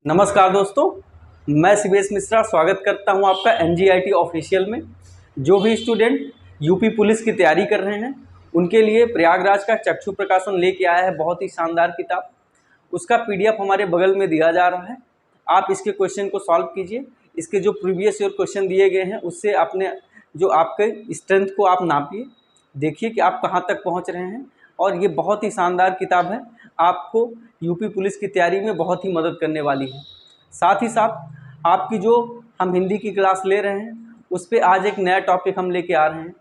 नमस्कार दोस्तों, मैं शिवेश मिश्रा स्वागत करता हूं आपका एनजीआईटी ऑफिशियल में। जो भी स्टूडेंट यूपी पुलिस की तैयारी कर रहे हैं उनके लिए प्रयागराज का चक्षु प्रकाशन लेके आया है बहुत ही शानदार किताब। उसका पीडीएफ हमारे बगल में दिया जा रहा है। आप इसके क्वेश्चन को सॉल्व कीजिए। इसके जो प्रीवियस ईयर क्वेश्चन दिए गए हैं उससे अपने जो आपके स्ट्रेंथ को आप नापिए, देखिए कि आप कहाँ तक पहुँच रहे हैं। और ये बहुत ही शानदार किताब है, आपको यूपी पुलिस की तैयारी में बहुत ही मदद करने वाली है। साथ ही साथ आपकी जो हम हिंदी की क्लास ले रहे हैं उस पर आज एक नया टॉपिक हम लेके आ रहे हैं।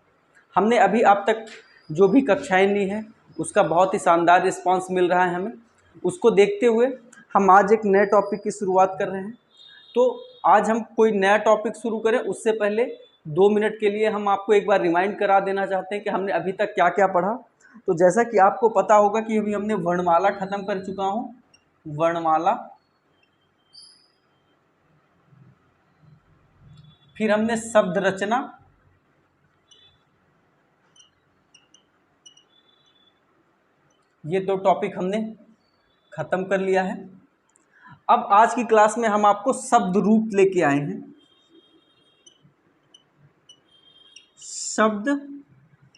हमने अभी अब तक जो भी कक्षाएं ली हैं उसका बहुत ही शानदार रिस्पांस मिल रहा है हमें। उसको देखते हुए हम आज एक नए टॉपिक की शुरुआत कर रहे हैं। तो आज हम कोई नया टॉपिक शुरू करें उससे पहले 2 मिनट के लिए हम आपको एक बार रिमाइंड करा देना चाहते हैं कि हमने अभी तक क्या क्या पढ़ा। तो जैसा कि आपको पता होगा कि अभी हमने वर्णमाला ख़त्म कर चुका हूँ, वर्णमाला। फिर हमने शब्द रचना, ये 2 टॉपिक हमने ख़त्म कर लिया है। अब आज की क्लास में हम आपको शब्द रूप लेके आए हैं। शब्द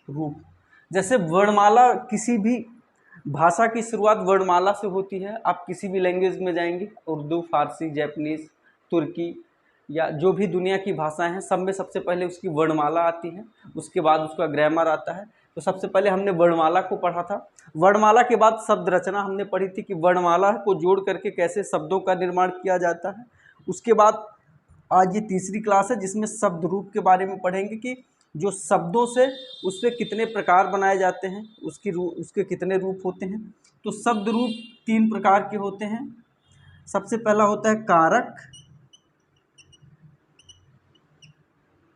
रूप, जैसे वर्णमाला, किसी भी भाषा की शुरुआत वर्णमाला से होती है। आप किसी भी लैंग्वेज में जाएंगे, उर्दू, फारसी, जापानीज़, तुर्की या जो भी दुनिया की भाषाएं हैं, सब में सबसे पहले उसकी वर्णमाला आती है, उसके बाद उसका ग्रामर आता है। तो सबसे पहले हमने वर्णमाला को पढ़ा था। वर्णमाला के बाद शब्द रचना हमने पढ़ी थी कि वर्णमाला को जोड़ करके कैसे शब्दों का निर्माण किया जाता है। उसके बाद आज ये तीसरी क्लास है जिसमें शब्द रूप के बारे में पढ़ेंगे कि जो शब्दों से उससे कितने प्रकार बनाए जाते हैं, उसके कितने रूप होते हैं। तो शब्द रूप 3 प्रकार के होते हैं। सबसे पहला होता है कारक,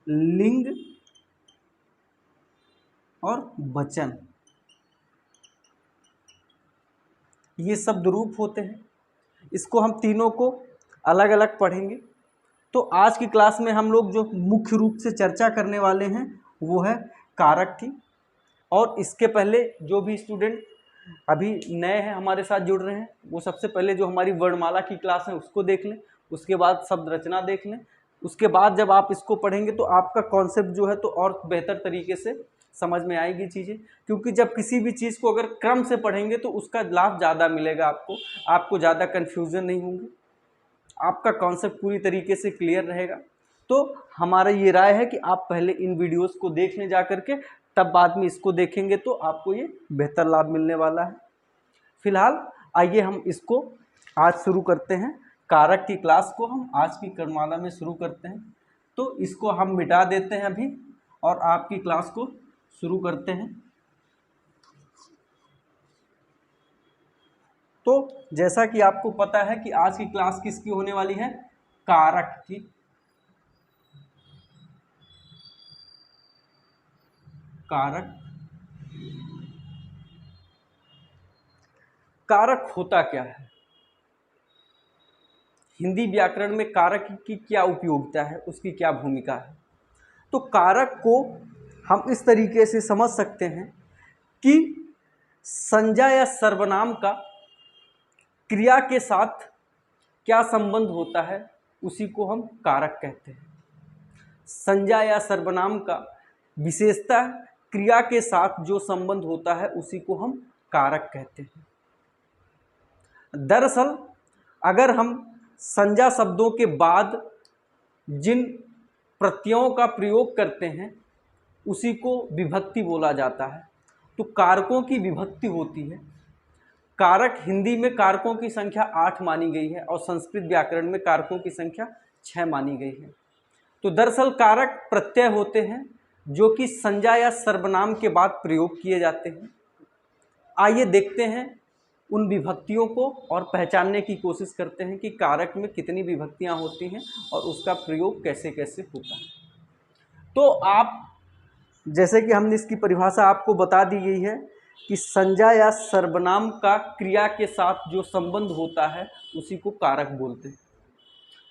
लिंग और वचन। ये शब्द रूप होते हैं। इसको हम तीनों को अलग अलग पढ़ेंगे। तो आज की क्लास में हम लोग जो मुख्य रूप से चर्चा करने वाले हैं वो है कारक की। और इसके पहले जो भी स्टूडेंट अभी नए हैं हमारे साथ जुड़ रहे हैं, वो सबसे पहले जो हमारी वर्णमाला की क्लास है उसको देख लें, उसके बाद शब्द रचना देख लें। उसके बाद जब आप इसको पढ़ेंगे तो आपका कॉन्सेप्ट जो है तो और बेहतर तरीके से समझ में आएगी चीज़ें। क्योंकि जब किसी भी चीज़ को अगर क्रम से पढ़ेंगे तो उसका लाभ ज़्यादा मिलेगा आपको ज़्यादा कन्फ्यूज़न नहीं होंगे, आपका कॉन्सेप्ट पूरी तरीके से क्लियर रहेगा। तो हमारा ये राय है कि आप पहले इन वीडियोस को देखने जा करके तब बाद में इसको देखेंगे तो आपको ये बेहतर लाभ मिलने वाला है। फिलहाल आइए हम इसको आज शुरू करते हैं। कारक की क्लास को हम आज की कर्ममाला में शुरू करते हैं। तो इसको हम मिटा देते हैं अभी और आपकी क्लास को शुरू करते हैं। तो जैसा कि आपको पता है कि आज की क्लास किसकी होने वाली है, कारक की। कारक, कारक होता क्या है, हिंदी व्याकरण में कारक की क्या उपयोगिता है, उसकी क्या भूमिका है। तो कारक को हम इस तरीके से समझ सकते हैं कि संज्ञा या सर्वनाम का क्रिया के साथ क्या संबंध होता है उसी को हम कारक कहते हैं। संज्ञा या सर्वनाम का विशेषता क्रिया के साथ जो संबंध होता है उसी को हम कारक कहते हैं। दरअसल अगर हम संज्ञा शब्दों के बाद जिन प्रत्ययों का प्रयोग करते हैं उसी को विभक्ति बोला जाता है। तो कारकों की विभक्ति होती है। कारक हिंदी में कारकों की संख्या 8 मानी गई है और संस्कृत व्याकरण में कारकों की संख्या 6 मानी गई है। तो दरअसल कारक प्रत्यय होते हैं जो कि संज्ञा या सर्वनाम के बाद प्रयोग किए जाते हैं। आइए देखते हैं उन विभक्तियों को और पहचानने की कोशिश करते हैं कि कारक में कितनी विभक्तियां होती हैं और उसका प्रयोग कैसे कैसे होता है। तो आप जैसे कि हमने इसकी परिभाषा आपको बता दी गई है कि संज्ञा या सर्वनाम का क्रिया के साथ जो संबंध होता है उसी को कारक बोलते हैं।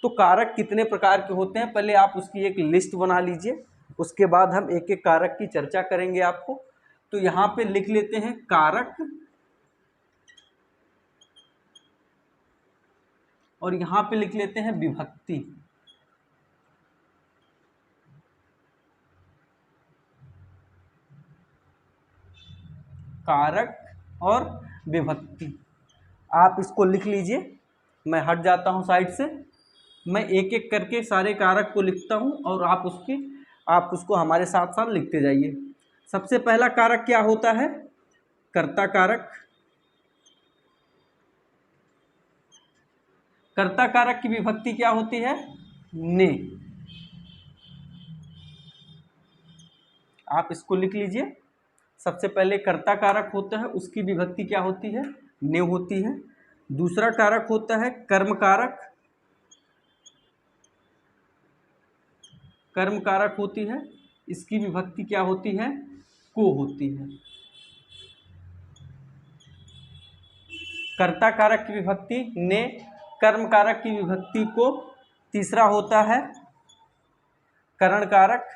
तो कारक कितने प्रकार के होते हैं, पहले आप उसकी एक लिस्ट बना लीजिए, उसके बाद हम एक एक कारक की चर्चा करेंगे आपको। तो यहाँ पे लिख लेते हैं कारक। और यहाँ पे लिख लेते हैं विभक्ति। कारक और विभक्ति, आप इसको लिख लीजिए। मैं हट जाता हूँ साइड से, मैं एक एक करके सारे कारक को लिखता हूँ और आप उसको हमारे साथ साथ लिखते जाइए। सबसे पहला कारक क्या होता है? कर्ता कारक। कर्ता कारक की विभक्ति क्या होती है? ने। आप इसको लिख लीजिए। सबसे पहले कर्ता कारक होता है, उसकी विभक्ति क्या होती है? ने होती है। दूसरा कारक होता है कर्म कारक। कर्म कारक होती है, इसकी विभक्ति क्या होती है? को होती है। कर्ता कारक की विभक्ति ने, कर्म कारक की विभक्ति को। तीसरा होता है करण कारक।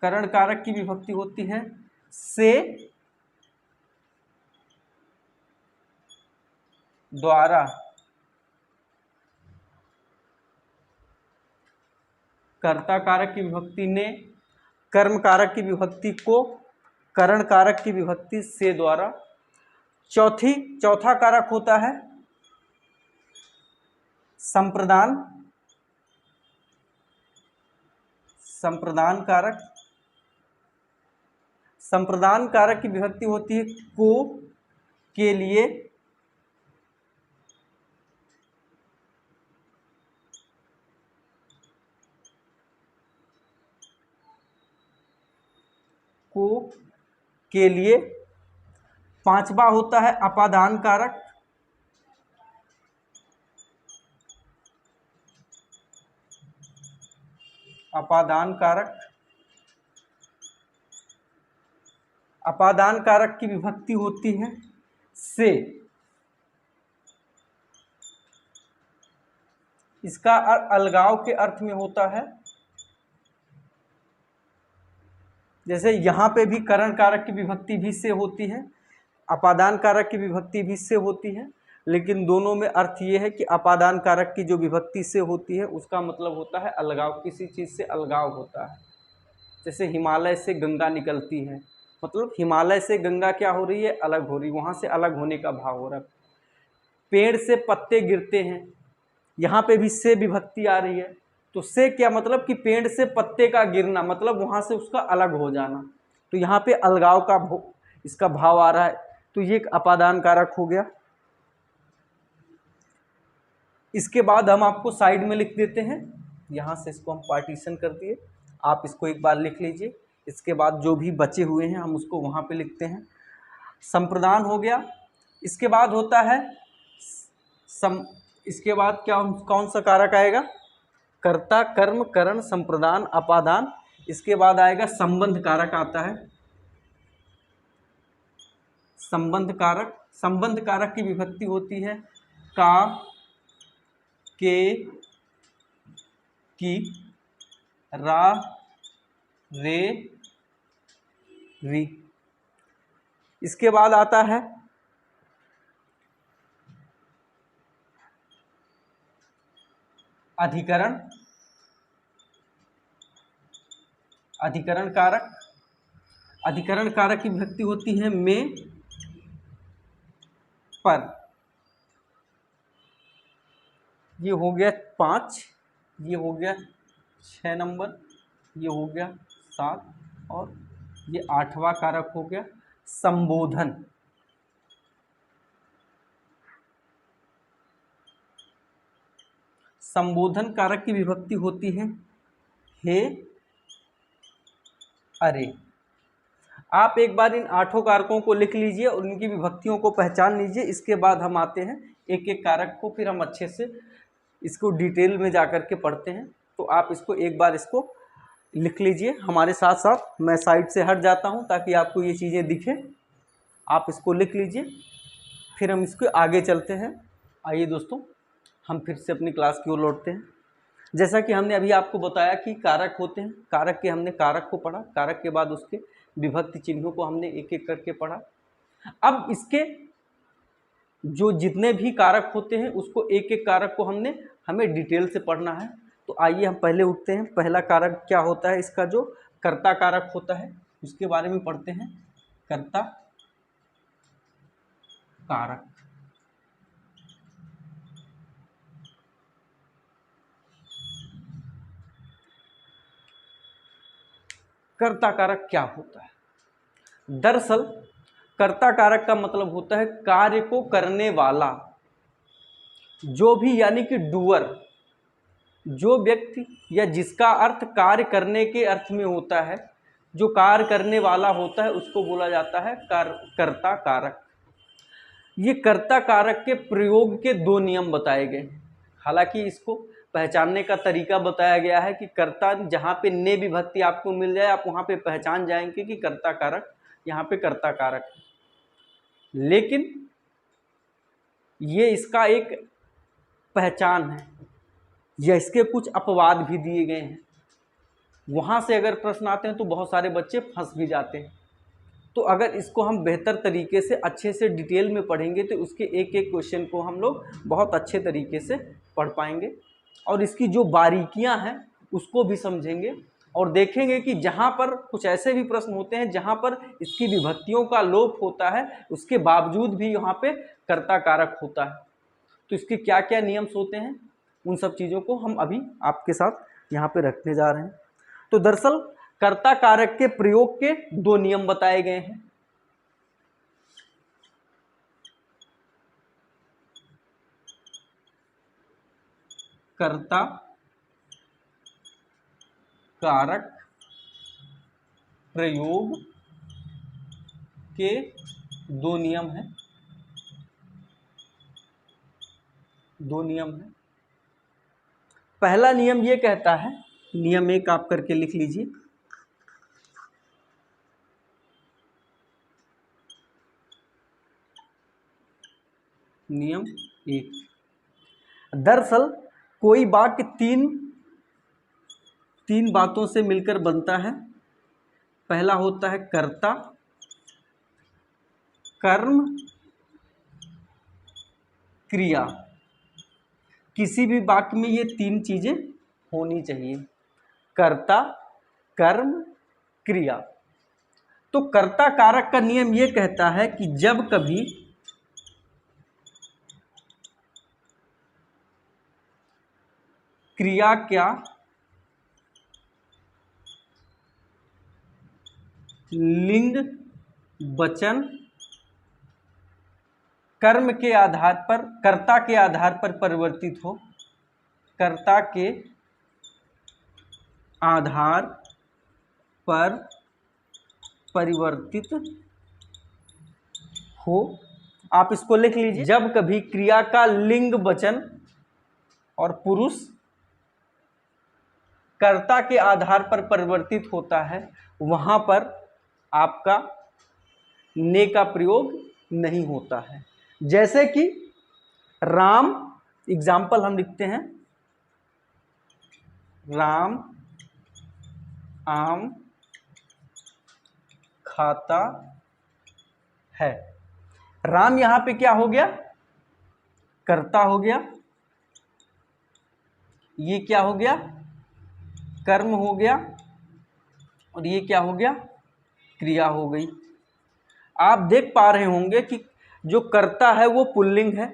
करण कारक की विभक्ति होती है से, द्वारा। कर्ता कारक की विभक्ति ने, कर्म कारक की विभक्ति को, करण कारक की विभक्ति से, द्वारा। चौथा कारक होता है संप्रदान। संप्रदान कारक। संप्रदान कारक की विभक्ति होती है को, के लिए। को, के लिए। पांचवा होता है अपादान कारक। अपादान कारक। अपादान कारक की विभक्ति होती है से। इसका अलगाव के अर्थ में होता है। जैसे यहाँ पे भी करण कारक की विभक्ति भी से होती है, अपादान कारक की विभक्ति भी से होती है, लेकिन दोनों में अर्थ ये है कि अपादान कारक की जो विभक्ति से होती है उसका मतलब होता है अलगाव, किसी चीज़ से अलगाव होता है। जैसे हिमालय से गंगा निकलती है, मतलब हिमालय से गंगा क्या हो रही है? अलग हो रही, वहाँ से अलग होने का भाव हो रहा है। पेड़ से पत्ते गिरते हैं, यहाँ पे भी से विभक्ति आ रही है, तो से क्या मतलब कि पेड़ से पत्ते का गिरना, मतलब वहाँ से उसका अलग हो जाना। तो यहाँ पे अलगाव का इसका भाव आ रहा है, तो ये एक अपादान कारक हो गया। इसके बाद हम आपको साइड में लिख देते हैं, यहाँ से इसको हम पार्टीशन कर दिए, आप इसको एक बार लिख लीजिए। इसके बाद जो भी बचे हुए हैं हम उसको वहाँ पे लिखते हैं। संप्रदान हो गया। इसके बाद होता है इसके बाद क्या, कौन सा कारक आएगा? कर्ता, कर्म, करण, संप्रदान, अपादान। इसके बाद आएगा संबंध कारक आता है। संबंध कारक। संबंध कारक की विभक्ति होती है का, के, की, रा, रे, री। इसके बाद आता है अधिकरण। अधिकरण कारक। अधिकरण कारक की विभक्ति होती है में, पर। ये हो गया 5, ये हो गया 6 नंबर, ये हो गया 7 और ये 8वां कारक हो गया संबोधन। संबोधन कारक की विभक्ति होती है हे, अरे। आप एक बार इन 8 कारकों को लिख लीजिए और उनकी विभक्तियों को पहचान लीजिए। इसके बाद हम आते हैं एक एक कारक को, फिर हम अच्छे से इसको डिटेल में जाकर के पढ़ते हैं। तो आप इसको एक बार इसको लिख लीजिए हमारे साथ साथ। मैं साइड से हट जाता हूं ताकि आपको ये चीज़ें दिखें। आप इसको लिख लीजिए, फिर हम इसके आगे चलते हैं। आइए दोस्तों, हम फिर से अपनी क्लास की ओर लौटते हैं। जैसा कि हमने अभी आपको बताया कि कारक होते हैं, कारक के हमने कारक को पढ़ा, कारक के बाद उसके विभक्ति चिन्हों को हमने एक एक करके पढ़ा। अब इसके जो जितने भी कारक होते हैं उसको एक एक कारक को हमें डिटेल से पढ़ना है। तो आइए हम पहले उठते हैं। पहला कारक क्या होता है, इसका जो कर्ता कारक होता है उसके बारे में पढ़ते हैं। कर्ता कारक, कर्ता कारक क्या होता है? दरअसल कर्ता कारक का मतलब होता है कार्य को करने वाला, जो भी यानी कि डूअर, जो व्यक्ति या जिसका अर्थ कार्य करने के अर्थ में होता है, जो कार्य करने वाला होता है उसको बोला जाता है कर्ता कारक। ये कर्ता कारक के प्रयोग के दो नियम बताए गए हैं। हालांकि इसको पहचानने का तरीका बताया गया है कि कर्ता जहाँ पे ने विभक्ति आपको मिल जाए आप वहाँ पे पहचान जाएंगे कि कर्ता कारक यहाँ पे कर्ता कारक है। लेकिन ये इसका एक पहचान है या इसके कुछ अपवाद भी दिए गए हैं। वहाँ से अगर प्रश्न आते हैं तो बहुत सारे बच्चे फंस भी जाते हैं। तो अगर इसको हम बेहतर तरीके से अच्छे से डिटेल में पढ़ेंगे तो उसके एक एक क्वेश्चन को हम लोग बहुत अच्छे तरीके से पढ़ पाएंगे और इसकी जो बारीकियां हैं उसको भी समझेंगे और देखेंगे कि जहाँ पर कुछ ऐसे भी प्रश्न होते हैं जहाँ पर इसकी विभक्तियों का लोप होता है उसके बावजूद भी यहाँ पे कर्ता कारक होता है। तो इसके क्या क्या नियम्स होते हैं उन सब चीज़ों को हम अभी आपके साथ यहाँ पे रखने जा रहे हैं। तो दरअसल कर्ता कारक के प्रयोग के दो नियम बताए गए हैं। कर्ता कारक प्रयोग के दो नियम हैं, दो नियम हैं। पहला नियम ये कहता है, नियम एक आप करके लिख लीजिए। नियम एक, दरअसल कोई वाक्य तीन बातों से मिलकर बनता है। पहला होता है कर्ता, कर्म, क्रिया। किसी भी वाक्य में ये तीन चीजें होनी चाहिए, कर्ता, कर्म, क्रिया। तो कर्ता कारक का नियम ये कहता है कि जब कभी क्रिया क्या लिंग वचन कर्म के आधार पर, कर्ता के आधार पर परिवर्तित हो, कर्ता के आधार पर परिवर्तित हो, आप इसको लिख लीजिए। जब कभी क्रिया का लिंग वचन और पुरुष कर्ता के आधार पर परिवर्तित होता है वहां पर आपका ने का प्रयोग नहीं होता है। जैसे कि राम, एग्जाम्पल हम लिखते हैं, राम आम खाता है। राम यहां पे क्या हो गया, कर्ता हो गया, ये क्या हो गया, कर्म हो गया और ये क्या हो गया, क्रिया हो गई। आप देख पा रहे होंगे कि जो कर्ता है वो पुल्लिंग है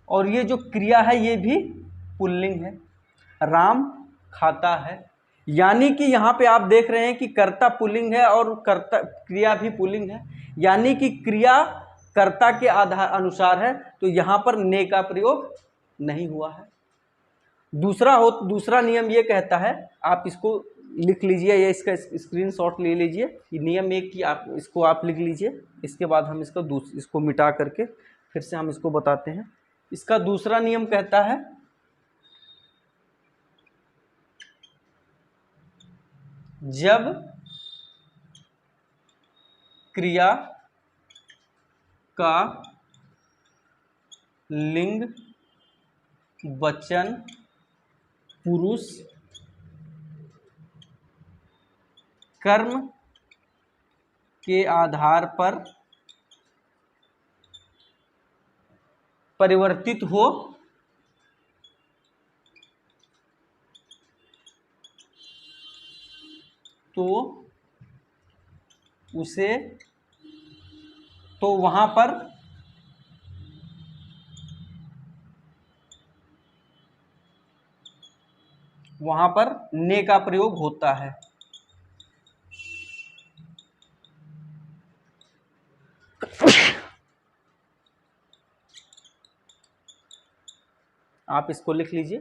और ये जो क्रिया है ये भी पुल्लिंग है, राम खाता है। यानी कि यहाँ पे आप देख रहे हैं कि कर्ता पुल्लिंग है और कर्ता क्रिया भी पुल्लिंग है, यानी कि क्रिया कर्ता के आधार अनुसार है, तो यहाँ पर ने का प्रयोग नहीं हुआ है। दूसरा नियम ये कहता है, आप इसको लिख लीजिए या इसका स्क्रीनशॉट ले लीजिए। नियम एक की आप इसको आप लिख लीजिए, इसके बाद हम इसको मिटा करके फिर से हम इसको बताते हैं। इसका दूसरा नियम कहता है जब क्रिया का लिंग वचन पुरुष कर्म के आधार पर परिवर्तित हो तो उसे तो वहां पर ने का प्रयोग होता है। आप इसको लिख लीजिए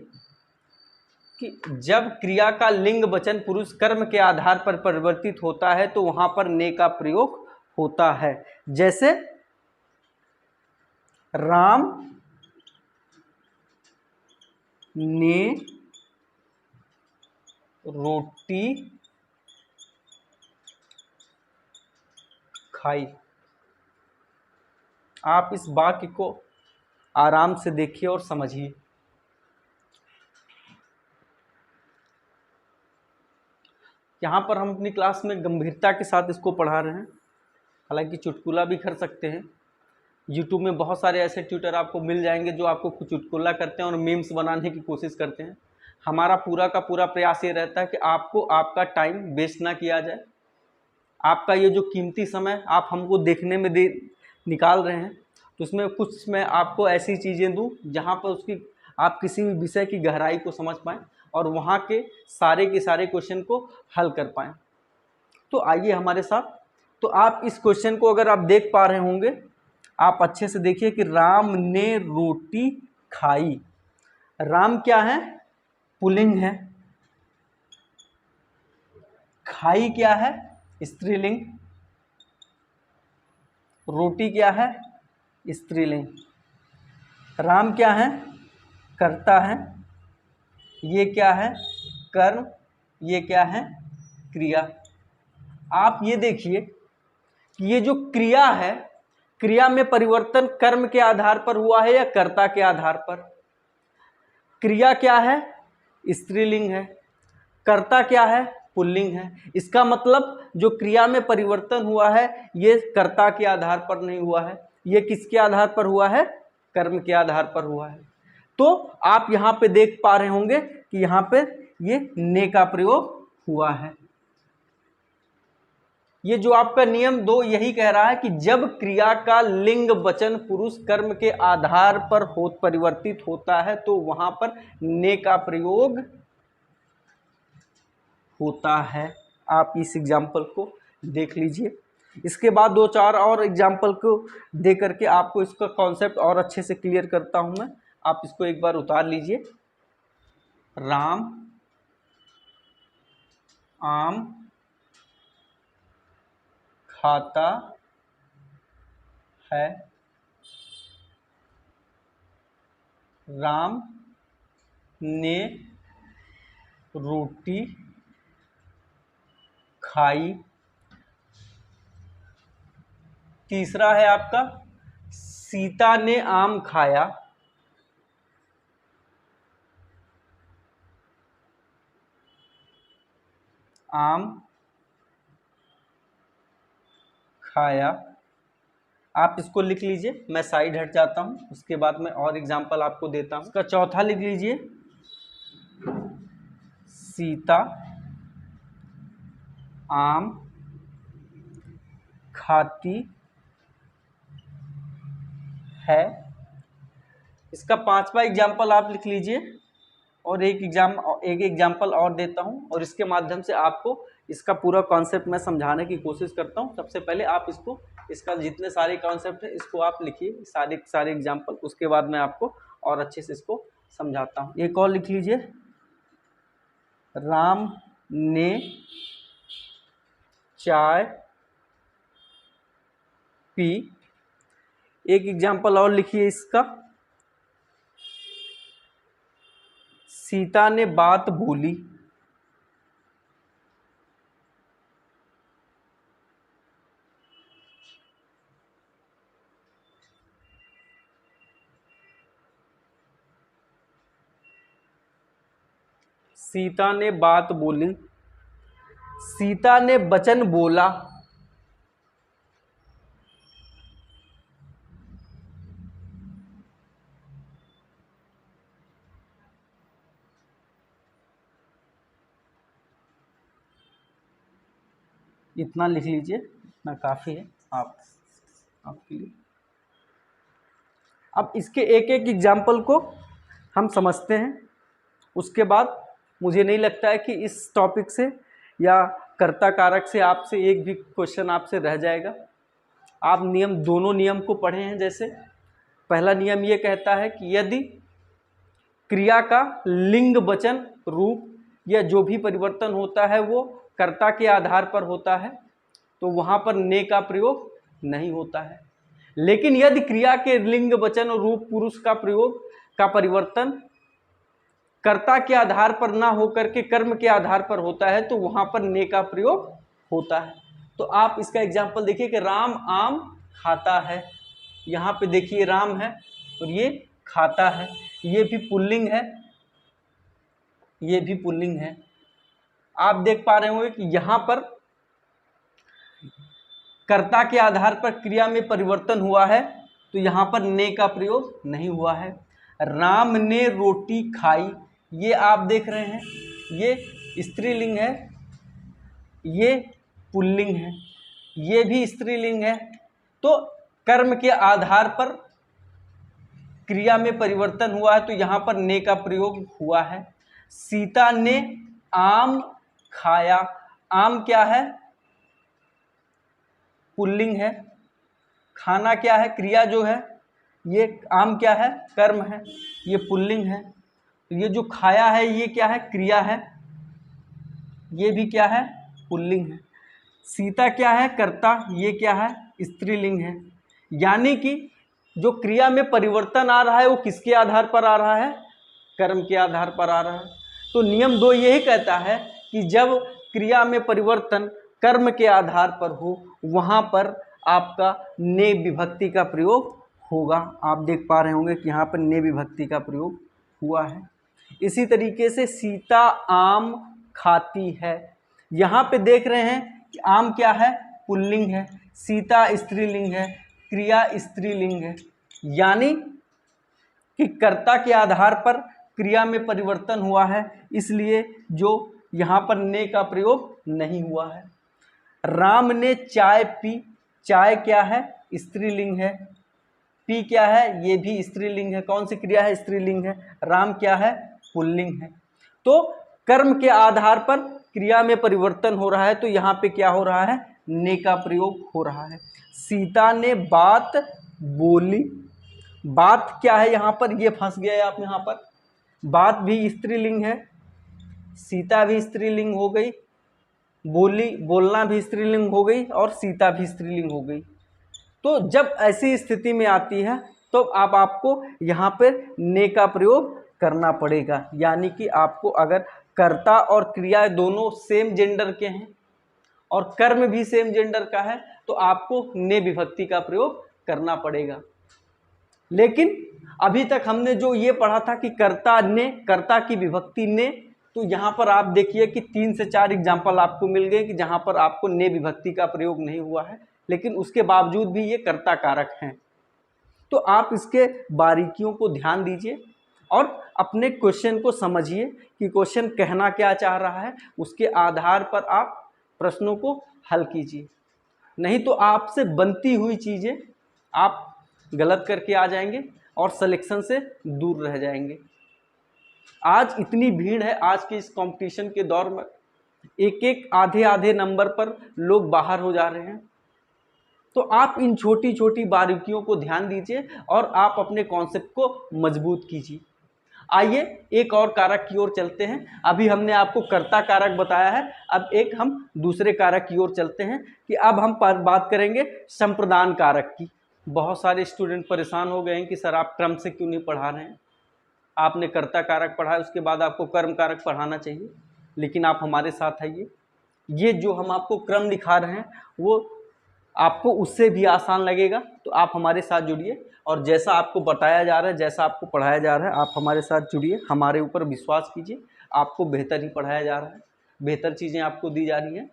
कि जब क्रिया का लिंग वचन पुरुष कर्म के आधार पर परिवर्तित होता है तो वहां पर ने का प्रयोग होता है। जैसे राम ने रोटी खाई। आप इस वाक्य को आराम से देखिए और समझिए। यहाँ पर हम अपनी क्लास में गंभीरता के साथ इसको पढ़ा रहे हैं, हालांकि चुटकुला भी कर सकते हैं। यूट्यूब में बहुत सारे ऐसे ट्यूटर आपको मिल जाएंगे जो आपको चुटकुला करते हैं और मीम्स बनाने की कोशिश करते हैं। हमारा पूरा का पूरा प्रयास ये रहता है कि आपको आपका टाइम वेस्ट ना किया जाए। आपका ये जो कीमती समय आप हमको देखने में निकाल रहे हैं, तो उसमें कुछ मैं आपको ऐसी चीज़ें दूं जहां पर उसकी आप किसी भी विषय की गहराई को समझ पाएँ और वहां के सारे क्वेश्चन को हल कर पाएँ। तो आइए हमारे साथ। तो आप इस क्वेश्चन को अगर आप देख पा रहे होंगे, आप अच्छे से देखिए कि राम ने रोटी खाई। राम क्या है? पुल्लिंग है। खाई क्या है? स्त्रीलिंग। रोटी क्या है? स्त्रीलिंग। राम क्या है? कर्ता है। ये क्या है? कर्म। ये क्या है? क्रिया। आप ये देखिए कि ये जो क्रिया है, क्रिया में परिवर्तन कर्म के आधार पर हुआ है या कर्ता के आधार पर? क्रिया क्या है? स्त्रीलिंग है। कर्ता क्या है? पुल्लिंग है। इसका मतलब जो क्रिया में परिवर्तन हुआ है ये कर्ता के आधार पर नहीं हुआ है, ये किसके आधार पर हुआ है? कर्म के आधार पर हुआ है। तो आप यहां पे देख पा रहे होंगे कि यहां पे ये ने का प्रयोग हुआ है। ये जो आपका नियम 2 यही कह रहा है कि जब क्रिया का लिंग वचन पुरुष कर्म के आधार पर परिवर्तित होता है तो वहां पर ने का प्रयोग होता है। आप इस एग्जाम्पल को देख लीजिए। इसके बाद 2-4 और एग्जाम्पल को दे करके आपको इसका कॉन्सेप्ट और अच्छे से क्लियर करता हूं मैं। आप इसको एक बार उतार लीजिए। राम आम खाता है। राम ने रोटी खाई। तीसरा है आपका सीता ने आम खाया। आम खाया। आप इसको लिख लीजिए, मैं साइड हट जाता हूं, उसके बाद मैं और एग्जांपल आपको देता हूं। इसका चौथा लिख लीजिए, सीता आम खाती है। इसका 5वां एग्जाम्पल आप लिख लीजिए और एक एग्जाम्पल और देता हूं और इसके माध्यम से आपको इसका पूरा कॉन्सेप्ट मैं समझाने की कोशिश करता हूं। सबसे पहले आप इसका जितने सारे कॉन्सेप्ट है इसको आप लिखिए, सारे एग्जाम्पल, उसके बाद मैं आपको और अच्छे से इसको समझाता हूं। एक और लिख लीजिए, राम ने चाय पी। एक एग्जाम्पल और लिखिए इसका, सीता ने बात बोली। सीता ने बात बोली। सीता ने वचन बोला। इतना लिख लीजिए, इतना काफ़ी है आपके लिए। अब इसके एक एक एग्जाम्पल को हम समझते हैं, उसके बाद मुझे नहीं लगता है कि इस टॉपिक से या कर्ता कारक से आपसे एक भी क्वेश्चन आपसे रह जाएगा। आप दोनों नियम को पढ़े हैं। जैसे पहला नियम ये कहता है कि यदि क्रिया का लिंग वचन रूप या जो भी परिवर्तन होता है वो कर्ता के आधार पर होता है तो वहाँ पर ने का प्रयोग नहीं होता है। लेकिन यदि क्रिया के लिंग वचन और रूप पुरुष का प्रयोग का परिवर्तन कर्ता के आधार पर ना होकर के कर्म के आधार पर होता है तो वहाँ पर ने का प्रयोग होता है। तो आप इसका एग्जाम्पल देखिए कि राम आम खाता है। यहाँ पे देखिए राम है और ये खाता है, ये भी पुल्लिंग है, ये भी पुल्लिंग है। आप देख पा रहे होंगे कि यहाँ पर कर्ता के आधार पर क्रिया में परिवर्तन हुआ है तो यहाँ पर ने का प्रयोग नहीं हुआ है। राम ने रोटी खाई, ये आप देख रहे हैं, ये स्त्रीलिंग है, ये पुल्लिंग है, ये भी स्त्रीलिंग है। तो कर्म के आधार पर क्रिया में परिवर्तन हुआ है तो यहाँ पर ने का प्रयोग हुआ है। सीता ने आम खाया, आम क्या है? पुल्लिंग है। खाना क्या है? क्रिया जो है, ये आम क्या है? कर्म है, ये पुल्लिंग है। ये जो खाया है ये क्या है? क्रिया है, ये भी क्या है? पुल्लिंग है। सीता क्या है? कर्ता, ये क्या है? स्त्रीलिंग है। यानी कि जो क्रिया में परिवर्तन आ रहा है वो किसके आधार पर आ रहा है? कर्म के आधार पर आ रहा है। तो नियम 2 यही कहता है कि जब क्रिया में परिवर्तन कर्म के आधार पर हो वहाँ पर आपका ने विभक्ति का प्रयोग होगा। आप देख पा रहे होंगे कि यहाँ पर ने विभक्ति का प्रयोग हुआ है। इसी तरीके से सीता आम खाती है, यहाँ पे देख रहे हैं कि आम क्या है? पुल्लिंग है, सीता स्त्रीलिंग है, क्रिया स्त्रीलिंग है। यानी कि कर्ता के आधार पर क्रिया में परिवर्तन हुआ है, इसलिए जो यहाँ पर ने का प्रयोग नहीं हुआ है। राम ने चाय पी, चाय क्या है? स्त्रीलिंग है, पी क्या है? ये भी स्त्रीलिंग है। कौन सी क्रिया है? स्त्रीलिंग है। राम क्या है? पुल्लिंग है। तो कर्म के आधार पर क्रिया में परिवर्तन हो रहा है तो यहाँ पे क्या हो रहा है? ने का प्रयोग हो रहा है। सीता ने बात बोली, बात क्या है? यहाँ पर ये फंस गए आप, यहाँ पर बात भी स्त्रीलिंग है, सीता भी स्त्रीलिंग हो गई, बोली बोलना भी स्त्रीलिंग हो गई और सीता भी स्त्रीलिंग हो गई। तो जब ऐसी स्थिति में आती है तो आपको यहाँ पर ने का प्रयोग करना पड़ेगा। यानी कि आपको अगर कर्ता और क्रिया दोनों सेम जेंडर के हैं और कर्म भी सेम जेंडर का है तो आपको ने विभक्ति का प्रयोग करना पड़ेगा। लेकिन अभी तक हमने जो ये पढ़ा था कि कर्ता ने, कर्ता की विभक्ति ने, तो यहाँ पर आप देखिए कि 3 से 4 एग्जाम्पल आपको मिल गए कि जहाँ पर आपको ने विभक्ति का प्रयोग नहीं हुआ है, लेकिन उसके बावजूद भी ये कर्ता कारक हैं। तो आप इसके बारीकियों को ध्यान दीजिए और अपने क्वेश्चन को समझिए कि क्वेश्चन कहना क्या चाह रहा है, उसके आधार पर आप प्रश्नों को हल कीजिए। नहीं तो आपसे बनती हुई चीज़ें आप गलत करके आ जाएंगे और सिलेक्शन से दूर रह जाएंगे। आज इतनी भीड़ है, आज के इस कंपटीशन के दौर में एक एक आधे नंबर पर लोग बाहर हो जा रहे हैं। तो आप इन छोटी छोटी बारीकियों को ध्यान दीजिए और आप अपने कॉन्सेप्ट को मजबूत कीजिए। आइए एक और कारक की ओर चलते हैं। अभी हमने आपको कर्ता कारक बताया है, अब एक हम दूसरे कारक की ओर चलते हैं कि अब हम बात करेंगे संप्रदान कारक की। बहुत सारे स्टूडेंट परेशान हो गए हैं कि सर आप क्रम से क्यों नहीं पढ़ा रहे हैं, आपने कर्ता कारक पढ़ा है उसके बाद आपको कर्म कारक पढ़ाना चाहिए। लेकिन आप हमारे साथ आइए, ये जो हम आपको क्रम दिखा रहे हैं वो आपको उससे भी आसान लगेगा। तो आप हमारे साथ जुड़िए और जैसा आपको बताया जा रहा है, जैसा आपको पढ़ाया जा रहा है, आप हमारे साथ जुड़िए, हमारे ऊपर विश्वास कीजिए। आपको बेहतर ही पढ़ाया जा रहा है, बेहतर चीज़ें आपको दी जा रही हैं।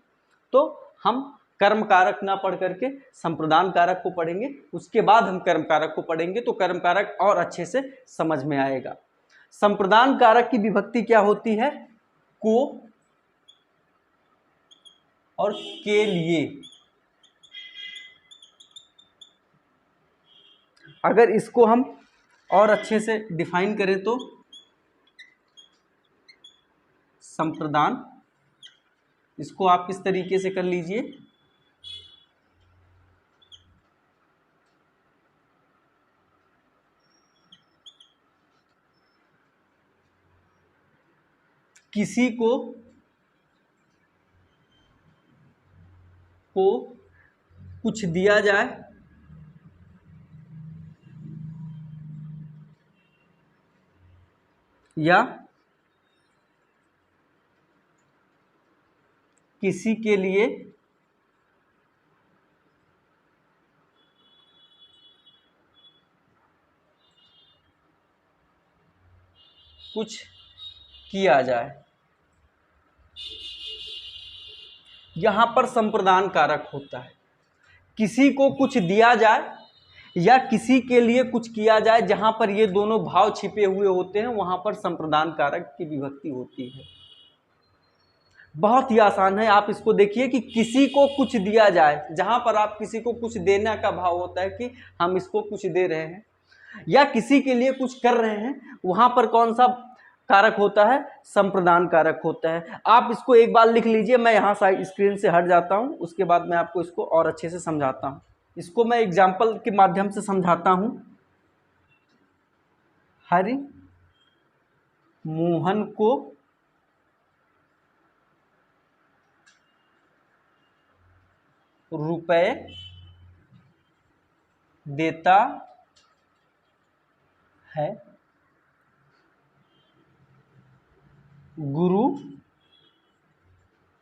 तो हम कर्म कारक ना पढ़ करके संप्रदान कारक को पढ़ेंगे, उसके बाद हम कर्म कारक को पढ़ेंगे तो कर्म कारक और अच्छे से समझ में आएगा। संप्रदान कारक की विभक्ति क्या होती है? को, और के लिए। अगर इसको हम और अच्छे से डिफाइन करें तो संप्रदान, इसको आप किस तरीके से कर लीजिए, किसी को कुछ दिया जाए या किसी के लिए कुछ किया जाए, यहां पर संप्रदान कारक होता है। किसी को कुछ दिया जाए या किसी के लिए कुछ किया जाए, जहां पर ये दोनों भाव छिपे हुए होते हैं वहां पर संप्रदान कारक की विभक्ति होती है। बहुत ही आसान है, आप इसको देखिए कि किसी को कुछ दिया जाए, जहां पर आप किसी को कुछ देने का भाव होता है कि हम इसको कुछ दे रहे हैं, या किसी के लिए कुछ कर रहे हैं, वहां पर कौन सा कारक होता है, संप्रदान कारक होता है। आप इसको एक बार लिख लीजिए, मैं यहाँ साइड स्क्रीन से हट जाता हूँ, उसके बाद मैं आपको इसको और अच्छे से समझाता हूँ। इसको मैं एग्जाम्पल के माध्यम से समझाता हूँ। हरि मोहन को रुपए देता है, गुरु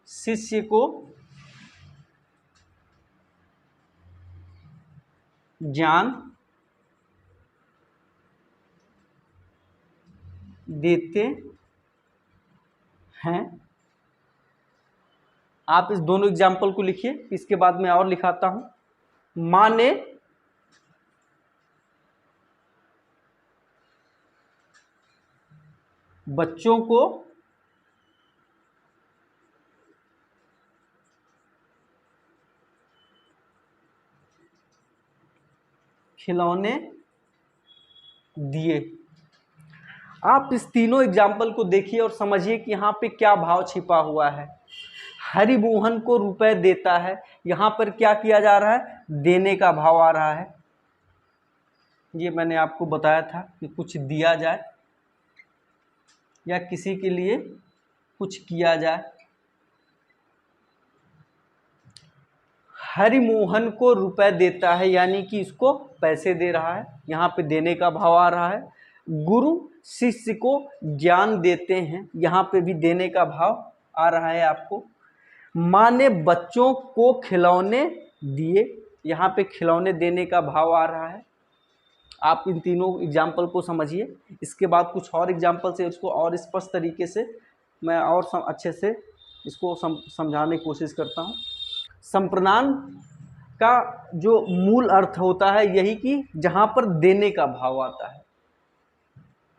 शिष्य को ज्ञान देते हैं। आप इस दोनों एग्जाम्पल को लिखिए, इसके बाद मैं और लिखाता हूं। मां ने बच्चों को खिलौने दिए। आप इस तीनों एग्जाम्पल को देखिए और समझिए कि यहाँ पे क्या भाव छिपा हुआ है। हरि मोहन को रुपए देता है, यहाँ पर क्या किया जा रहा है, देने का भाव आ रहा है। ये मैंने आपको बताया था कि कुछ दिया जाए या किसी के लिए कुछ किया जाए। हरि मोहन को रुपए देता है यानी कि इसको पैसे दे रहा है, यहाँ पे देने का भाव आ रहा है। गुरु शिष्य को ज्ञान देते हैं, यहाँ पे भी देने का भाव आ रहा है आपको। माँ ने बच्चों को खिलौने दिए, यहाँ पे खिलौने देने का भाव आ रहा है। आप इन तीनों एग्जाम्पल को समझिए, इसके बाद कुछ और एग्जाम्पल से इसको और स्पष्ट तरीके से मैं और अच्छे से इसको समझाने की कोशिश करता हूँ। संप्रदान का जो मूल अर्थ होता है यही कि जहाँ पर देने का भाव आता है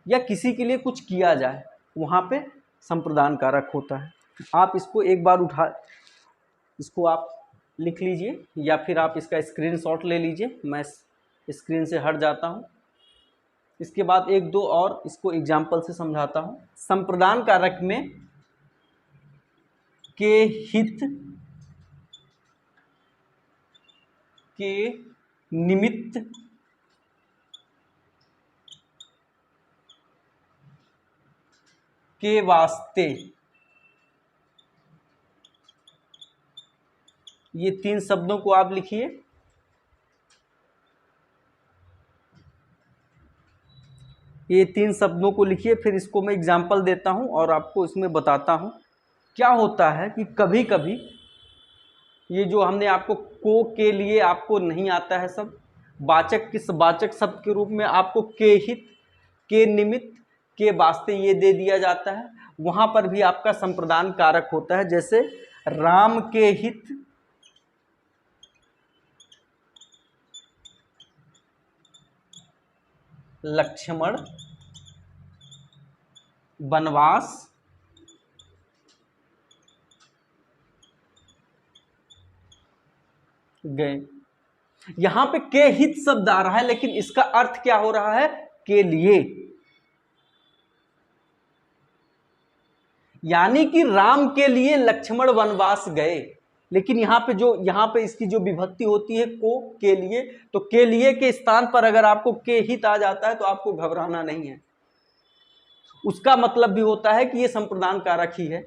या किसी के लिए कुछ किया जाए, वहाँ पे संप्रदान कारक होता है। आप इसको एक बार इसको आप लिख लीजिए या फिर आप इसका स्क्रीनशॉट ले लीजिए। मैं स्क्रीन से हट जाता हूँ, इसके बाद एक दो और इसको एग्जाम्पल से समझाता हूँ। संप्रदान कारक में के हित के निमित्त के वास्ते, ये तीन शब्दों को आप लिखिए। ये तीन शब्दों को लिखिए, फिर इसको मैं एग्जाम्पल देता हूं और आपको इसमें बताता हूं। क्या होता है कि कभी कभी ये जो हमने आपको को के लिए आपको नहीं आता है सब, वाचक किस वाचक शब्द के रूप में आपको के हित के निमित्त के वास्ते ये दे दिया जाता है, वहां पर भी आपका संप्रदान कारक होता है। जैसे राम के हित लक्ष्मण वनवास गए। यहां पे के हित शब्द आ रहा है, लेकिन इसका अर्थ क्या हो रहा है? के लिए। यानी कि राम के लिए लक्ष्मण वनवास गए। लेकिन यहां पे इसकी जो विभक्ति होती है को के लिए, तो के लिए के स्थान पर अगर आपको के हित आ जाता है तो आपको घबराना नहीं है। उसका मतलब भी होता है कि यह संप्रदान कारक ही है।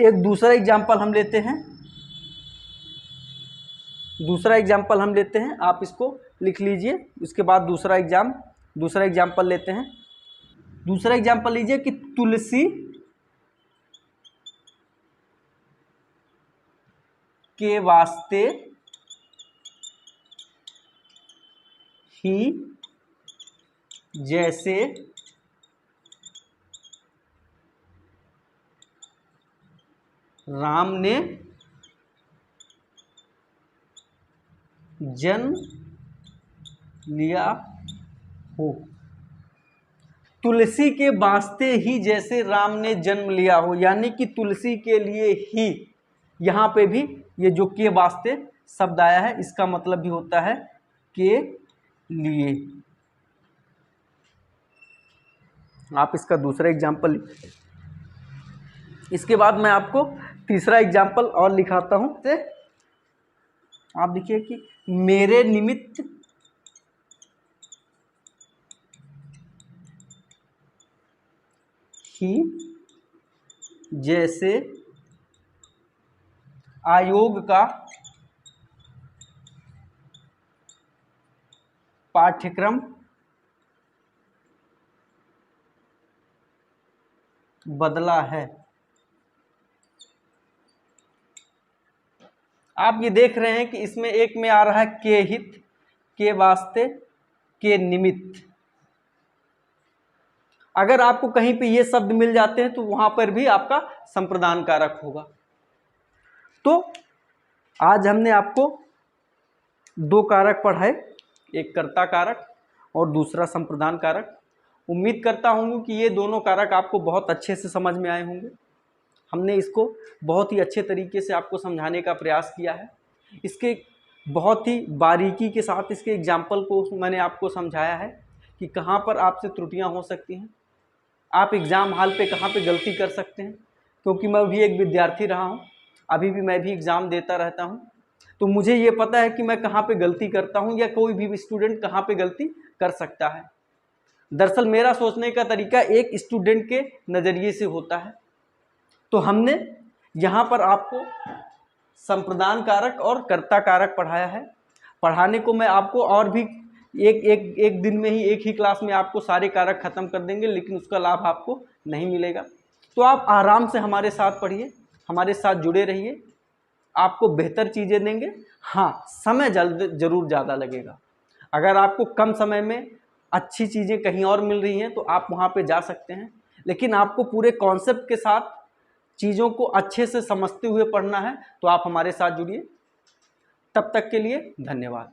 एक दूसरा एग्जाम्पल हम लेते हैं, आप इसको लिख लीजिए। उसके बाद दूसरा एग्जाम्पल लेते हैं। दूसरा एग्जाम्पल लीजिए कि तुलसी के वास्ते ही जैसे राम ने जन्म लिया हो। तुलसी के वास्ते ही जैसे राम ने जन्म लिया हो, यानी कि तुलसी के लिए ही। यहां पे भी ये जो के वास्ते शब्द आया है, इसका मतलब भी होता है के लिए। आप इसका दूसरा एग्जाम्पल, इसके बाद मैं आपको तीसरा एग्जाम्पल और लिखाता हूं। आप देखिए कि मेरे निमित्त ही जैसे आयोग का पाठ्यक्रम बदला है। आप ये देख रहे हैं कि इसमें एक में आ रहा है के हित, के वास्ते, के निमित्त। अगर आपको कहीं पे ये शब्द मिल जाते हैं तो वहां पर भी आपका संप्रदान कारक होगा। तो आज हमने आपको दो कारक पढ़ाए, एक कर्ता कारक और दूसरा संप्रदान कारक। उम्मीद करता हूँ कि ये दोनों कारक आपको बहुत अच्छे से समझ में आए होंगे। हमने इसको बहुत ही अच्छे तरीके से आपको समझाने का प्रयास किया है। इसके बहुत ही बारीकी के साथ इसके एग्जाम्पल को मैंने आपको समझाया है कि कहाँ पर आपसे त्रुटियाँ हो सकती हैं, आप एग्ज़ाम हॉल पे कहाँ पे गलती कर सकते हैं। क्योंकि मैं भी एक विद्यार्थी रहा हूँ, अभी भी मैं भी एग्ज़ाम देता रहता हूँ, तो मुझे ये पता है कि मैं कहाँ पे गलती करता हूँ या कोई भी स्टूडेंट कहाँ पे गलती कर सकता है। दरअसल मेरा सोचने का तरीका एक स्टूडेंट के नज़रिए से होता है। तो हमने यहाँ पर आपको संप्रदान कारक और कर्ता कारक पढ़ाया है। पढ़ाने को मैं आपको और भी एक दिन में ही, एक ही क्लास में आपको सारे कारक खत्म कर देंगे, लेकिन उसका लाभ आपको नहीं मिलेगा। तो आप आराम से हमारे साथ पढ़िए, हमारे साथ जुड़े रहिए, आपको बेहतर चीज़ें देंगे। हाँ, समय जरूर ज़्यादा लगेगा। अगर आपको कम समय में अच्छी चीज़ें कहीं और मिल रही हैं तो आप वहाँ पे जा सकते हैं, लेकिन आपको पूरे कॉन्सेप्ट के साथ चीज़ों को अच्छे से समझते हुए पढ़ना है तो आप हमारे साथ जुड़िए। तब तक के लिए धन्यवाद।